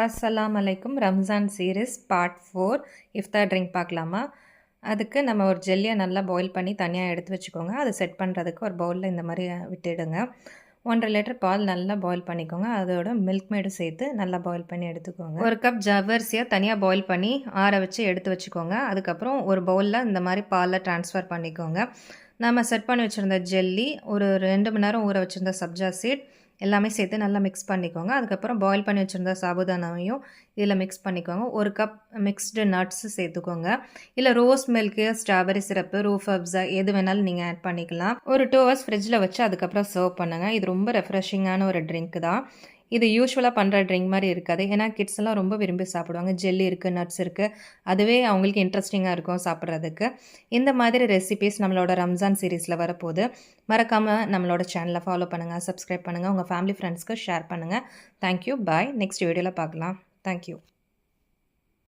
அஸ்ஸலாமு அலைக்கும். Ramzan series part 4 இஃப்தார் drink பார்க்கலாமா? அதுக்கு நம்ம ஒரு ஜெல்லியை நல்லா பாயில் பண்ணி தனியாக எடுத்து வச்சுக்கோங்க. அதை செட் பண்ணுறதுக்கு ஒரு பவுலில் இந்த மாதிரி விட்டுடுங்க. 1.5 லிட்டர் பால் நல்லா பாயில் பண்ணிக்கோங்க. அதோட மில்க் மேடும் சேர்த்து நல்லா பாயில் பண்ணி எடுத்துக்கோங்க. ஒரு கப் ஜவ்வரிசியை தனியாக பாயில் பண்ணி ஆற வச்சு எடுத்து வச்சுக்கோங்க. அதுக்கப்புறம் ஒரு பவுலில் இந்த மாதிரி பாலில் ட்ரான்ஸ்ஃபர் பண்ணிக்கோங்க. நம்ம செட் பண்ணி வச்சுருந்த ஜெல்லி, ஒரு 2 மணி நேரம் ஊற வச்சுருந்த சப்ஜா சீட் எல்லாமே சேர்த்து நல்லா மிக்ஸ் பண்ணிக்கோங்க. அதுக்கப்புறம் பாயில் பண்ணி வச்சுருந்த சாபுதானாவையும் இதில் மிக்ஸ் பண்ணிக்கோங்க. ஒரு கப் மிக்ஸ்டு நட்ஸு சேர்த்துக்கோங்க. இல்லை rose milk, strawberry syrup, Rooh Afza எது வேணாலும் நீங்கள் ஆட் பண்ணிக்கலாம். ஒரு 2 ஹவர்ஸ் ஃப்ரிட்ஜில் வச்சு அதுக்கப்புறம் சர்வ் பண்ணுங்கள். இது ரொம்ப ரெஃப்ரெஷிங்கான ஒரு ட்ரிங்க் தான். இது யூஸ்வலாக பண்ணுற ட்ரிங்க் மாதிரி இருக்காது. ஏன்னா கிட்ஸ் எல்லாம் ரொம்ப விரும்பி சாப்பிடுவாங்க. ஜெல்லி இருக்குது, நட்ஸ் இருக்குது, அதுவே அவங்களுக்கு இன்ட்ரெஸ்டிங்காக இருக்கும் சாப்பிட்றதுக்கு. இந்த மாதிரி ரெசிபீஸ் நம்மளோட ரம்ஜான் சீரீஸில் வரப்போகுது. மறக்காமல் நம்மளோட சேனலை ஃபாலோ பண்ணுங்கள், சப்ஸ்கிரைப் பண்ணுங்கள், உங்கள் ஃபேமிலி ஃப்ரெண்ட்ஸ்க்கு ஷேர் பண்ணுங்கள். தேங்க்யூ, பாய். நெக்ஸ்ட் வீடியோவில் பார்க்கலாம். தேங்க்யூ.